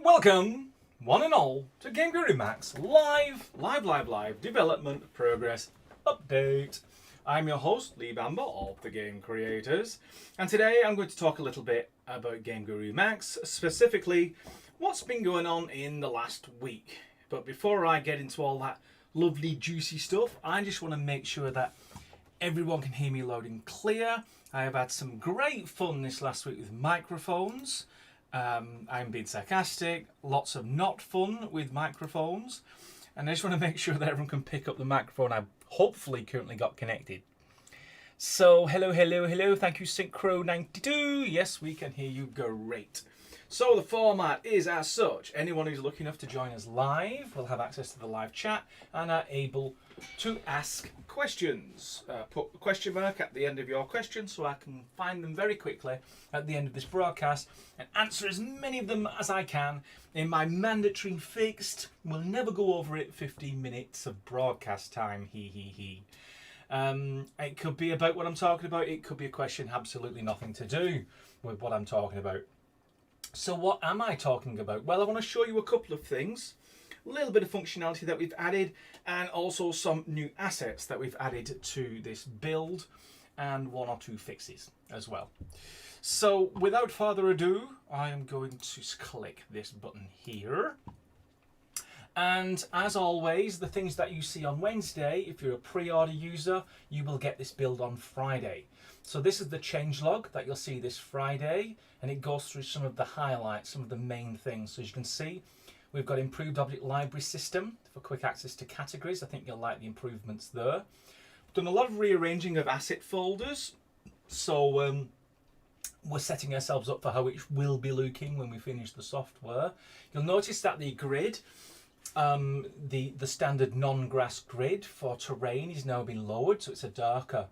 Welcome, one and all, to GameGuru MAX live development progress update. I'm your host, Lee Bamber of The Game Creators, and today I'm going to talk a little bit about GameGuru MAX, specifically what's been going on in the last week. But before I get into all that lovely juicy stuff, I just want to make sure that everyone can hear me loud and clear. I have had some great fun this last week with microphones. I'm being sarcastic, lots of not fun with microphones, and I just want to make sure that everyone can pick up the microphone I've hopefully currently got connected. So hello, thank you Synchro92, yes we can hear you great. So the format is as such: anyone who's lucky enough to join us live will have access to the live chat and are able to ask questions. Put a question mark at the end of your question so I can find them very quickly at the end of this broadcast and answer as many of them as I can in my mandatory fixed, we'll never go over it, 15 minutes of broadcast time, It could be about what I'm talking about, it could be a question absolutely nothing to do with what I'm talking about. So what am I talking about? Well, I want to show you a couple of things. A little bit of functionality that we've added, and also some new assets that we've added to this build, and one or two fixes as well. So without further ado, I am going to click this button here. And as always, the things that you see on Wednesday, if you're a pre-order user, you will get this build on Friday. So this is the changelog that you'll see this Friday, and it goes through some of the highlights, some of the main things. So as you can see, we've got improved object library system for quick access to categories. I think you'll like the improvements there. We've done a lot of rearranging of asset folders. So we're setting ourselves up for how it will be looking when we finish the software. You'll notice that the grid, the standard non-grass grid for terrain is now been lowered, so it's a darker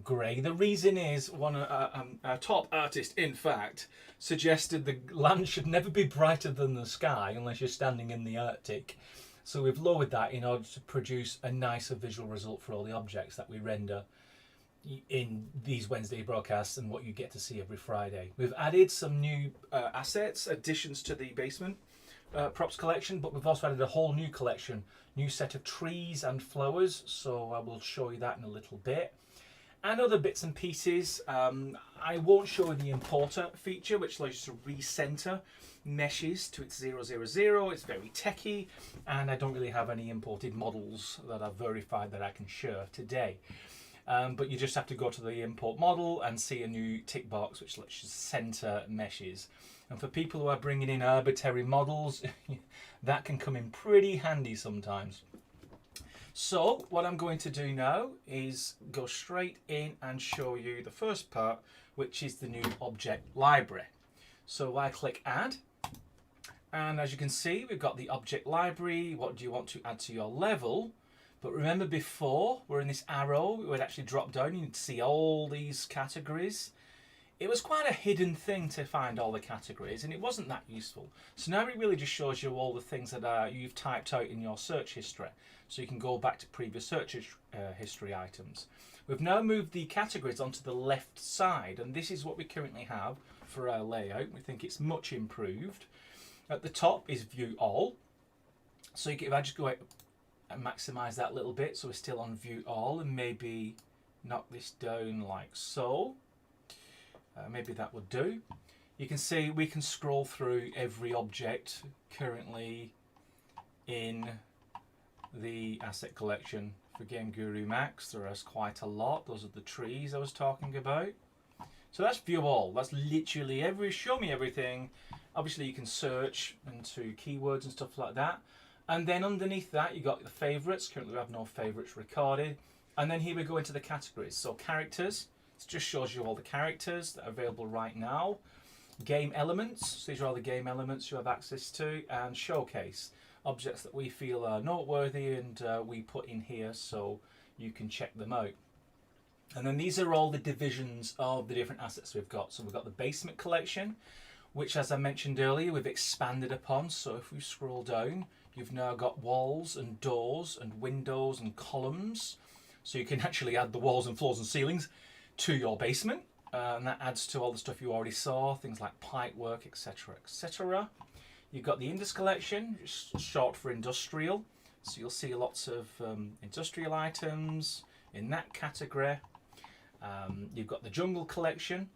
grey. The reason is a top artist, in fact, suggested the land should never be brighter than the sky unless you're standing in the Arctic. So we've lowered that in order to produce a nicer visual result for all the objects that we render in these Wednesday broadcasts and what you get to see every Friday. We've added some new assets, additions to the basement props collection, but we've also added a whole new collection, new set of trees and flowers, so I will show you that in a little bit. And other bits and pieces. I won't show the importer feature, which allows you to recenter meshes to its 000. It's very techy, and I don't really have any imported models that are verified that I can share today. But you just have to go to the import model and see a new tick box which lets you center meshes. And for people who are bringing in arbitrary models, that can come in pretty handy sometimes. So what I'm going to do now is go straight in and show you the first part, which is the new object library. So I click add, and as you can see, we've got the object library. What do you want to add to your level? But remember, before we're in this arrow, it would actually drop down, you'd see all these categories. It was quite a hidden thing to find all the categories, and it wasn't that useful. So now it really just shows you all the things that you've typed out in your search history, so you can go back to previous search history items. We've now moved the categories onto the left side, and this is what we currently have for our layout. We think it's much improved. At the top is view all. So if I just go out and maximize that a little bit, so we're still on view all, and maybe knock this down like so. Maybe that would do. You can see we can scroll through every object currently in the asset collection for GameGuru MAX. There is quite a lot. Those are the trees I was talking about. So that's view all. That's literally show me everything. Obviously you can search into keywords and stuff like that. And then underneath that you got the favorites. Currently we have no favorites recorded. And then here we go into the categories. So characters. It just shows you all the characters that are available right now. Game elements, so these are all the game elements you have access to. And showcase, objects that we feel are noteworthy and we put in here so you can check them out. And then these are all the divisions of the different assets we've got. So we've got the basement collection, which, as I mentioned earlier, we've expanded upon. So if we scroll down, you've now got walls and doors and windows and columns. So you can actually add the walls and floors and ceilings to your basement, and that adds to all the stuff you already saw, things like pipe work, etc, etc. You've got the Indus Collection, short for industrial. So you'll see lots of industrial items in that category. You've got the Jungle Collection,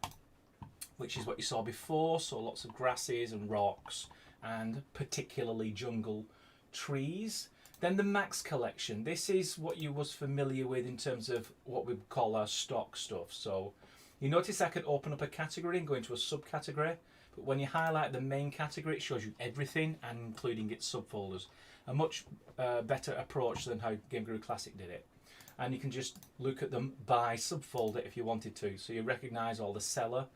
which is what you saw before. So lots of grasses and rocks, and particularly jungle trees. Then the Max Collection. This is what you was familiar with in terms of what we call our stock stuff. So you notice I can open up a category and go into a subcategory. But when you highlight the main category, it shows you everything, and including its subfolders. A much better approach than how GameGuru Classic did it. And you can just look at them by subfolder if you wanted to. So you recognise all the seller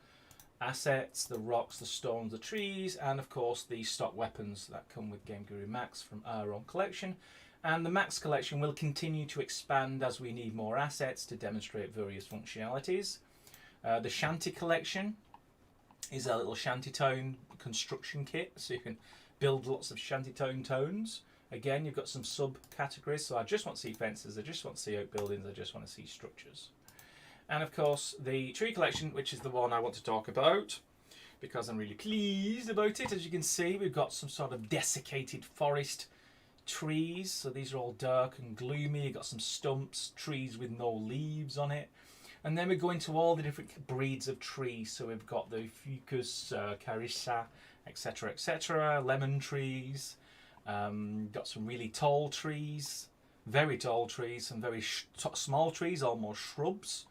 assets, the rocks, the stones, the trees, and of course the stock weapons that come with GameGuru MAX from our own collection. And the Max Collection will continue to expand as we need more assets to demonstrate various functionalities. The Shanty Collection is a little shantytown construction kit, so you can build lots of shantytown tones. Again, you've got some subcategories, so I just want to see fences, I just want to see outbuildings, I just want to see structures. And of course the Tree Collection, which is the one I want to talk about because I'm really pleased about it. As you can see, we've got some sort of desiccated forest trees, so these are all dark and gloomy. You've got some stumps, trees with no leaves on it. And then we go into all the different breeds of trees. So we've got the Fucus, Carissa, etc., etc., lemon trees. Got some really tall trees, very tall trees, some very small trees, almost shrubs.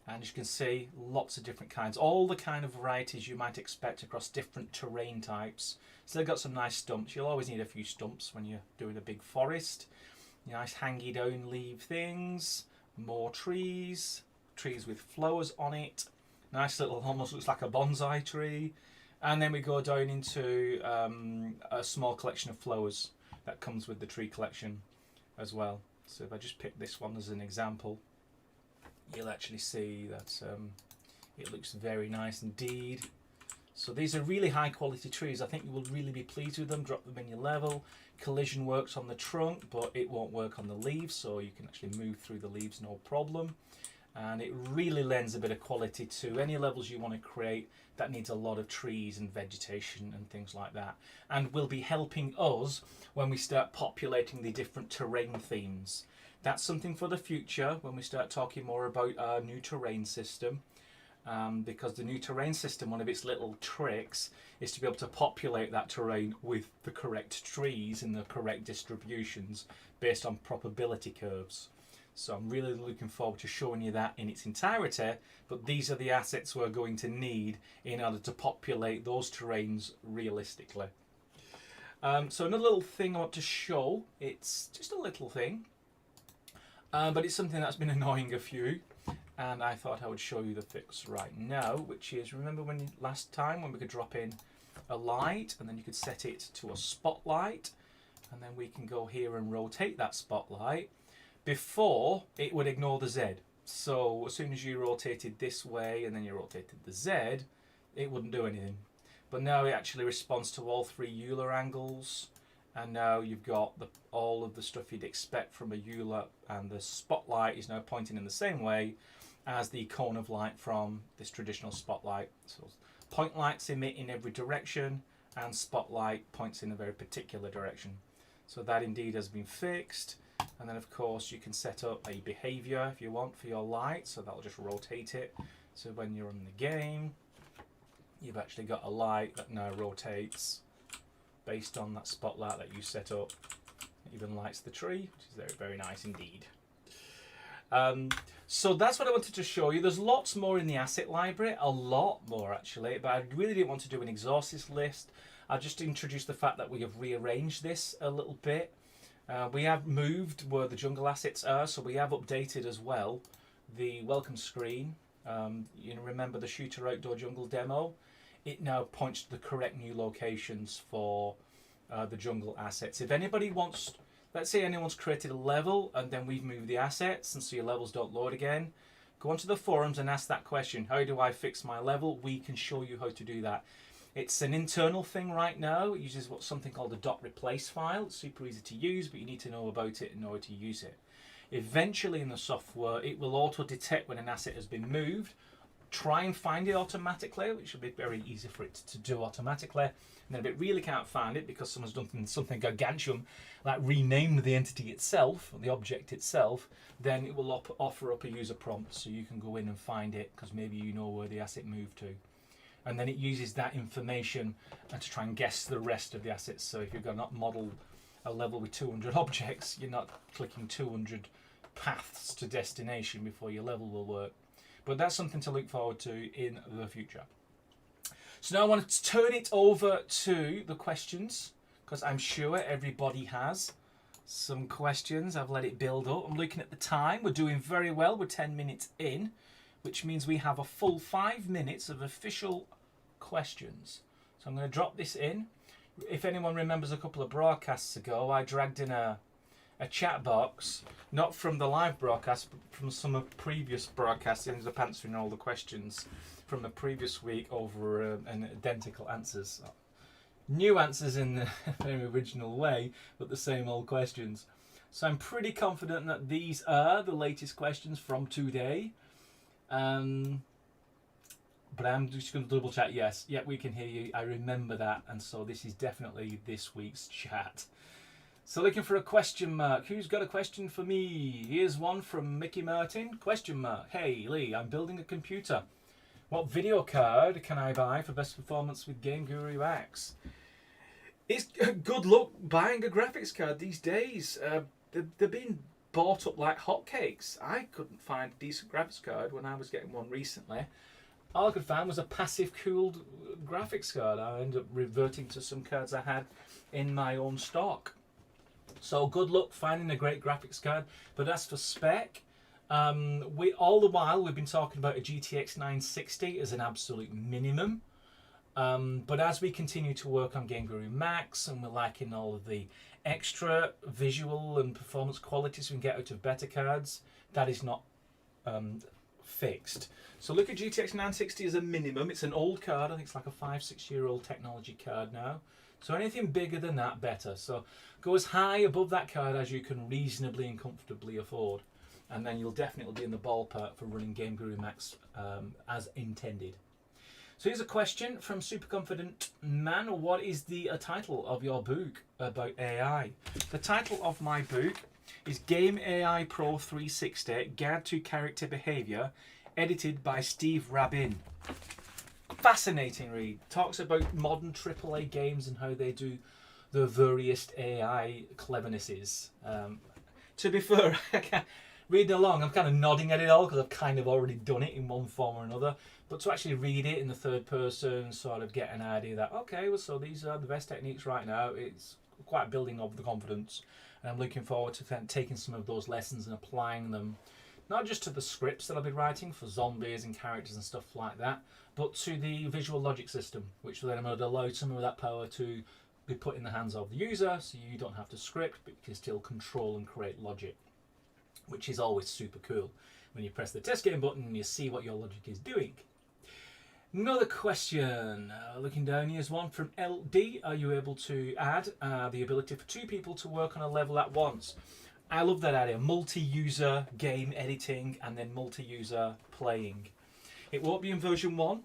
And as you can see, lots of different kinds, all the kind of varieties you might expect across different terrain types. So they've got some nice stumps. You'll always need a few stumps when you're doing a big forest. Nice hangy down leaf things, more trees, trees with flowers on it. Nice little, almost looks like a bonsai tree. And then we go down into a small collection of flowers that comes with the Tree Collection as well. So if I just pick this one as an example, you'll actually see that it looks very nice indeed. So these are really high quality trees. I think you will really be pleased with them. Drop them in your level. Collision works on the trunk, but it won't work on the leaves, so you can actually move through the leaves no problem. And it really lends a bit of quality to any levels you want to create that needs a lot of trees and vegetation and things like that, and will be helping us when we start populating the different terrain themes. That's something for the future when we start talking more about our new terrain system, because the new terrain system, one of its little tricks is to be able to populate that terrain with the correct trees in the correct distributions based on probability curves. So I'm really looking forward to showing you that in its entirety, but these are the assets we're going to need in order to populate those terrains realistically. So another little thing I want to show, it's just a little thing, but it's something that's been annoying a few, and I thought I would show you the fix right now, which is, remember when last time when we could drop in a light and then you could set it to a spotlight, and then we can go here and rotate that spotlight. Before, it would ignore the Z. So as soon as you rotated this way and then you rotated the Z, it wouldn't do anything. But now it actually responds to all three Euler angles, and now you've got all of the stuff you'd expect from a Euler, and the spotlight is now pointing in the same way as the cone of light from this traditional spotlight. So point lights emit in every direction, and spotlight points in a very particular direction. So that indeed has been fixed. And then of course you can set up a behavior if you want for your light, so that'll just rotate it. So when you're in the game, you've actually got a light that now rotates based on that spotlight that you set up. It even lights the tree, which is very, very nice indeed. So that's what I wanted to show you. There's lots more in the asset library, a lot more actually, but I really didn't want to do an exhaustive list. I just introduced the fact that we have rearranged this a little bit. We have moved where the jungle assets are, so we have updated as well the welcome screen. You know, remember the shooter outdoor jungle demo? It now points to the correct new locations for the jungle assets. If anybody wants, let's say anyone's created a level and then we've moved the assets and so your levels don't load again, go onto the forums and ask that question. How do I fix my level? We can show you how to do that. It's an internal thing right now. It uses something called a .replace file. It's super easy to use, but you need to know about it and know how to use it. Eventually in the software, it will auto-detect when an asset has been moved, try and find it automatically, which will be very easy for it to do automatically. And then if it really can't find it because someone's done something gargantuan, like renamed the entity itself, the object itself, then it will offer up a user prompt so you can go in and find it because maybe you know where the asset moved to. And then it uses that information to try and guess the rest of the assets. So if you're going to model a level with 200 objects, you're not clicking 200 paths to destination before your level will work. But that's something to look forward to in the future. So now I want to turn it over to the questions, because I'm sure everybody has some questions. I've let it build up. I'm looking at the time. We're doing very well. We're 10 minutes in, which means we have a full 5 minutes of official questions. So I'm going to drop this in. If anyone remembers a couple of broadcasts ago, I dragged in a chat box, not from the live broadcast, but from some of previous broadcasts, ends up answering all the questions from the previous week over identical answers. New answers in the very original way, but the same old questions. So I'm pretty confident that these are the latest questions from today. But I'm just going to double check. Yes, yeah, we can hear you. I remember that, and so this is definitely this week's chat. So looking for a question mark. Who's got a question for me? Here's one from Mickey Martin. Question mark. Hey Lee, I'm building a computer. What video card can I buy for best performance with GameGuru MAX? It's good luck buying a graphics card these days. They're being bought up like hotcakes. I couldn't find a decent graphics card when I was getting one recently. All I could find was a passive cooled graphics card. I ended up reverting to some cards I had in my own stock. So good luck finding a great graphics card. But as for spec, all the while we've been talking about a GTX 960 as an absolute minimum. But as we continue to work on GameGuru MAX and we're liking all of the extra visual and performance qualities we can get out of better cards, that is not fixed. So look at GTX 960 as a minimum. It's an old card. I think it's like a 5-6 year old technology card now. So anything bigger than that, better. So go as high above that card as you can reasonably and comfortably afford. And then you'll definitely be in the ballpark for running GameGuru MAX as intended. So here's a question from Super Confident Man. What is the title of your book about AI? The title of my book is Game AI Pro 360 Guide to Character Behavior, edited by Steve Rabin. Fascinating read. Talks about modern AAA games and how they do the various AI clevernesses. To be fair, reading along, I'm kind of nodding at it all because I've kind of already done it in one form or another. But to actually read it in the third person, sort of get an idea that, okay, well, so these are the best techniques right now. It's quite building up the confidence. And I'm looking forward to taking some of those lessons and applying them, not just to the scripts that I'll be writing for zombies and characters and stuff like that, but to the visual logic system, which will then allow some of that power to be put in the hands of the user, so you don't have to script, but you can still control and create logic, which is always super cool. When you press the test game button and you see what your logic is doing. Another question, looking down, here's one from LD. Are you able to add the ability for 2 people to work on a level at once? I love that idea, multi-user game editing and then multi-user playing. It won't be in version 1.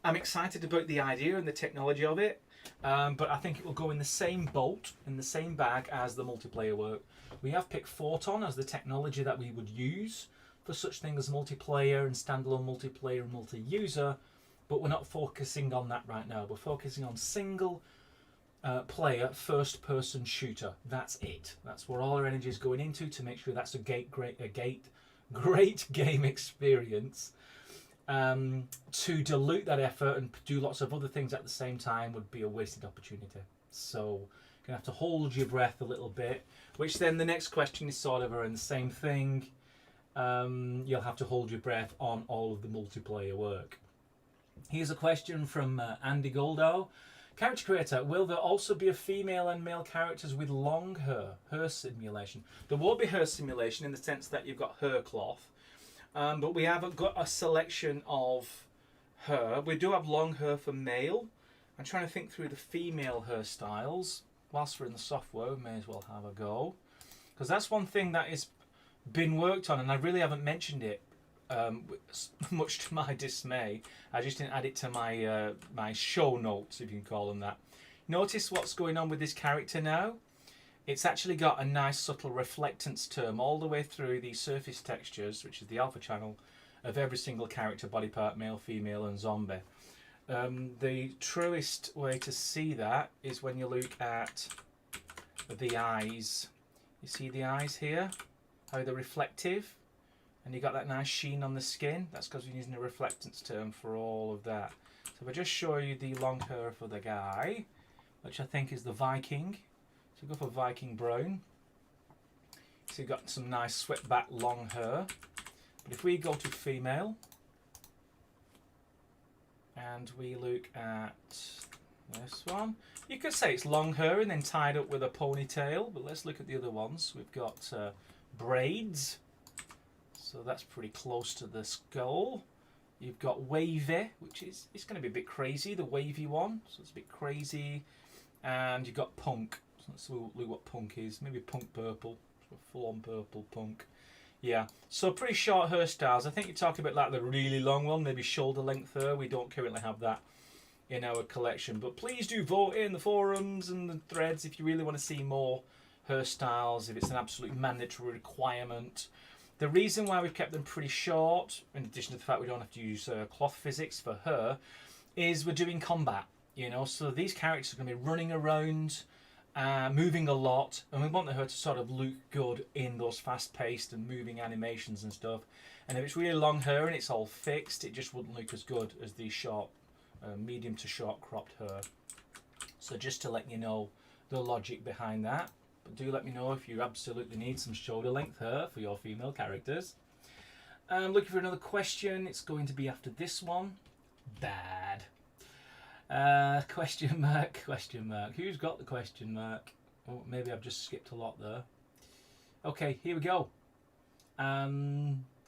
I'm excited about the idea and the technology of it, but I think it will go in the same boat, in the same bag as the multiplayer work. We have picked Photon as the technology that we would use for such things as multiplayer and standalone multiplayer and multi-user, but we're not focusing on that right now. We're focusing on single player first person shooter. That's it. That's where all our energy is going into to make sure that's a great game experience. To dilute that effort and do lots of other things at the same time would be a wasted opportunity. So you're going to have to hold your breath a little bit, which then the next question is sort of around the same thing. You'll have to hold your breath on all of the multiplayer work. Here's a question from Andy Goldo. Character creator, will there also be a female and male characters with long hair simulation? There won't be hair simulation in the sense that you've got hair cloth, but we haven't got a selection of hair. We do have long hair for male. I'm trying to think through the female hairstyles. Whilst we're in the software, we may as well have a go. Because that's one thing that has been worked on, and I really haven't mentioned it much to my dismay, I just didn't add it to my my show notes, if you can call them that. Notice what's going on with this character now. It's actually got a nice subtle reflectance term all the way through the surface textures, which is the alpha channel, of every single character, body part, male, female and zombie. The truest way to see that is when you look at the eyes. You see the eyes here? How they're reflective? And you got that nice sheen on the skin. That's because we're using a reflectance term for all of that. So if I just show you the long hair for the guy, which I think is the Viking. So go for Viking brown. So you've got some nice swept back long hair. But if we go to female and we look at this one, you could say it's long hair and then tied up with a ponytail, but let's look at the other ones. We've got braids, so that's pretty close to the skull. You've got wavy, which is, it's going to be a bit crazy, the wavy one, so it's a bit crazy. And you've got punk, so let's look what punk is, maybe punk purple, so full on purple punk. Yeah, so pretty short hairstyles. I think you're talking about like the really long one, maybe shoulder length hair. We don't currently have that in our collection, but please do vote in the forums and the threads if you really want to see more hairstyles, if it's an absolute mandatory requirement. The reason why we've kept them pretty short, in addition to the fact we don't have to use cloth physics for her, is we're doing combat, you know, so these characters are going to be running around, moving a lot, and we want her to sort of look good in those fast-paced and moving animations and stuff. And if it's really long hair and it's all fixed, it just wouldn't look as good as these short, medium to short cropped hair. So just to let you know the logic behind that. But do let me know if you absolutely need some shoulder length hair for your female characters. I'm looking for another question. It's going to be after this one. Bad. Question mark, question mark. Who's got the question mark? Oh, maybe I've just skipped a lot there. Okay, here we go.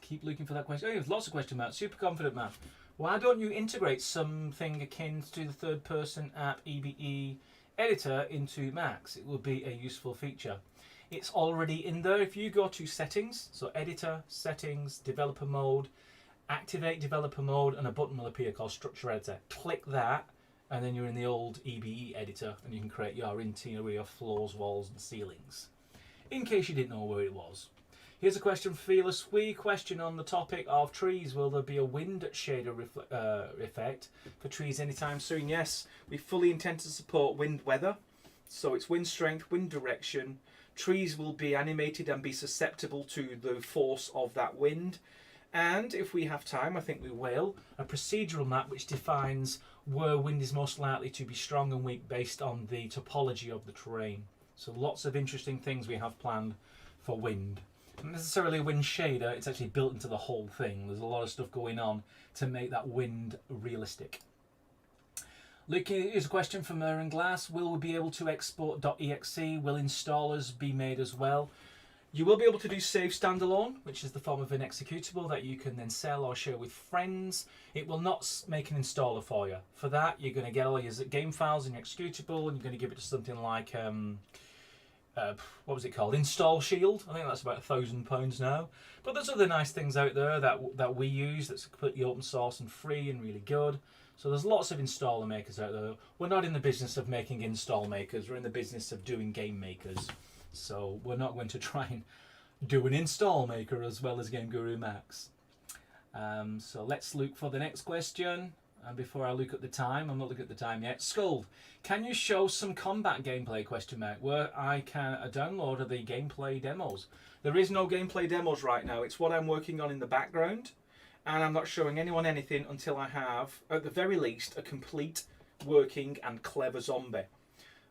Keep looking for that question. Oh, there's lots of question marks. Super confident man. Why don't you integrate something akin to the third person app EBE editor into Max? It will be a useful feature. It's already in there. If you go to settings, so editor, settings, developer mode, activate developer mode, and a button will appear called structure editor. Click that, and then you're in the old EBE editor, and you can create your interior floors, walls, and ceilings. In case you didn't know where it was. Here's a question from Fearless Wee. Question on the topic of trees. Will there be a wind shader effect for trees anytime soon? Yes, we fully intend to support wind weather. So it's wind strength, wind direction. Trees will be animated and be susceptible to the force of that wind. And if we have time, I think we will, a procedural map which defines where wind is most likely to be strong and weak based on the topology of the terrain. So lots of interesting things we have planned for wind. Not necessarily a wind shader, it's actually built into the whole thing. There's a lot of stuff going on to make that wind realistic. Luke, here's a question from Aaron Glass. Will we be able to export .exe? Will installers be made as well? You will be able to do save standalone, which is the form of an executable that you can then sell or share with friends. It will not make an installer for you. For that, you're going to get all your game files in your executable, and you're going to give it to something like what was it called? Install Shield. I think that's about £1,000 now. But there's other nice things out there that we use that's completely open source and free and really good. So there's lots of installer makers out there. We're not in the business of making install makers. We're in the business of doing game makers. So we're not going to try and do an install maker as well as GameGuru MAX. So let's look for the next question. And before I look at the time, I'm not looking at the time yet. Skuld, can you show some combat gameplay, question mark, where I can download the gameplay demos? There is no gameplay demos right now. It's what I'm working on in the background. And I'm not showing anyone anything until I have, at the very least, a complete working and clever zombie.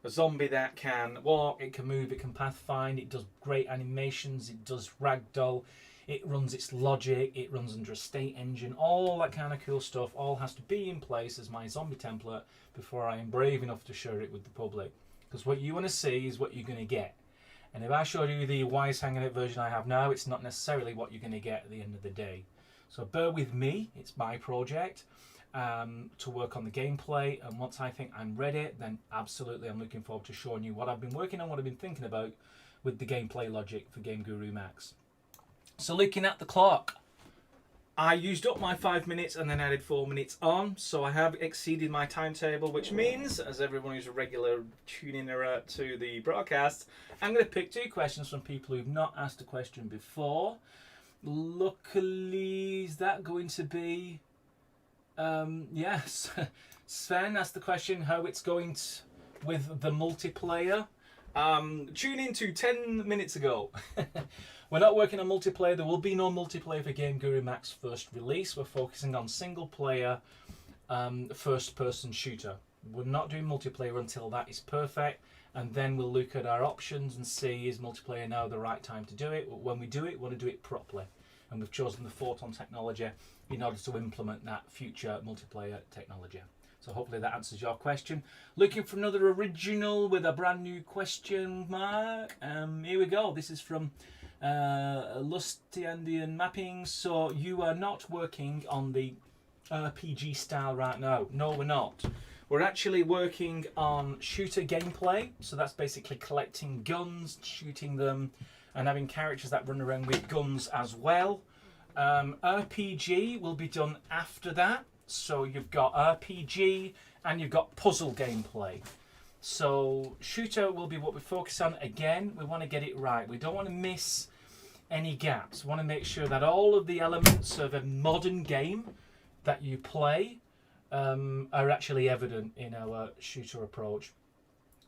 A zombie that can walk, it can move, it can pathfind, it does great animations, it does ragdoll, it runs its logic, it runs under a state engine, all that kind of cool stuff all has to be in place as my zombie template before I am brave enough to share it with the public. Because what you want to see is what you're going to get. And if I show you the wise hanging out version I have now, it's not necessarily what you're going to get at the end of the day. So bear with me, it's my project. To work on the gameplay, and once I think I'm ready, then absolutely I'm looking forward to showing you what I've been working on, what I've been thinking about with the gameplay logic for GameGuru MAX. So looking at the clock, I used up my 5 minutes and then added 4 minutes on, so I have exceeded my timetable, which means, as everyone who's a regular tuning to the broadcast, I'm going to pick 2 questions from people who've not asked a question before. Luckily, is that going to be... yes. Sven asked the question how it's going with the multiplayer. Tune in to 10 minutes ago. We're not working on multiplayer. There will be no multiplayer for GameGuru MAX first release. We're focusing on single player first person shooter. We're not doing multiplayer until that is perfect, and then we'll look at our options and see, is multiplayer now the right time to do it? When we do it, we want to do it properly, and we've chosen the Photon technology in order to implement that future multiplayer technology. So hopefully that answers your question. Looking for another original with a brand new question mark. Here we go. This is from Lusty Andean Mapping. So you are not working on the RPG style right now? No, we're not. We're actually working on shooter gameplay. So that's basically collecting guns, shooting them, and having characters that run around with guns as well. RPG will be done after that. So you've got RPG and you've got puzzle gameplay. So shooter will be what we focus on. Again, we want to get it right. We don't want to miss any gaps. We want to make sure that all of the elements of a modern game that you play are actually evident in our shooter approach.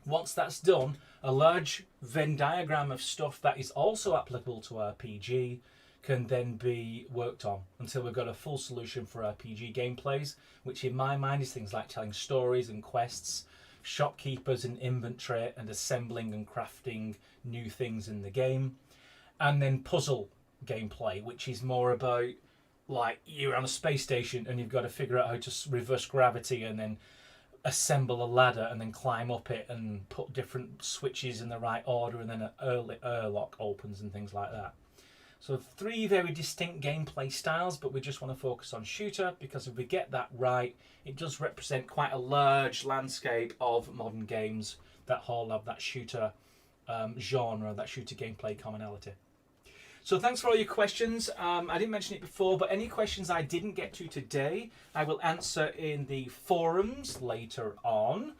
Once that's done, a large Venn diagram of stuff that is also applicable to RPG can then be worked on until we've got a full solution for RPG gameplays, which in my mind is things like telling stories and quests, shopkeepers and inventory, and assembling and crafting new things in the game. And then puzzle gameplay, which is more about, like, you're on a space station and you've got to figure out how to reverse gravity and then assemble a ladder and then climb up it and put different switches in the right order, and then an airlock opens and things like that. So 3 very distinct gameplay styles, but we just want to focus on shooter because if we get that right, it does represent quite a large landscape of modern games that all have that shooter genre, that shooter gameplay commonality. So thanks for all your questions. I didn't mention it before, but any questions I didn't get to today, I will answer in the forums later on.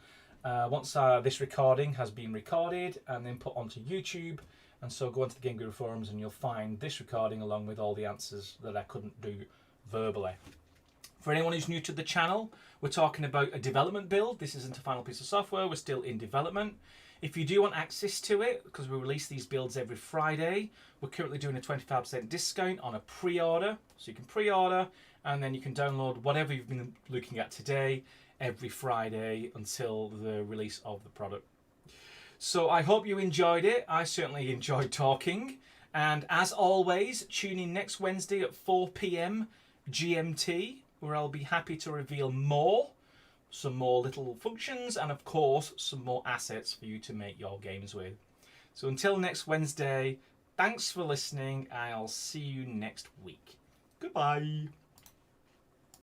Once this recording has been recorded and then put onto YouTube. And so go onto the GameGuru forums and you'll find this recording along with all the answers that I couldn't do verbally. For anyone who's new to the channel, we're talking about a development build. This isn't a final piece of software. We're still in development. If you do want access to it, because we release these builds every Friday, we're currently doing a 25% discount on a pre-order. So you can pre-order and then you can download whatever you've been looking at today every Friday until the release of the product. So I hope you enjoyed it. I certainly enjoyed talking. And as always, tune in next Wednesday at 4 p.m. GMT, where I'll be happy to reveal more, some more little functions, and of course, some more assets for you to make your games with. So until next Wednesday, thanks for listening. I'll see you next week. Goodbye.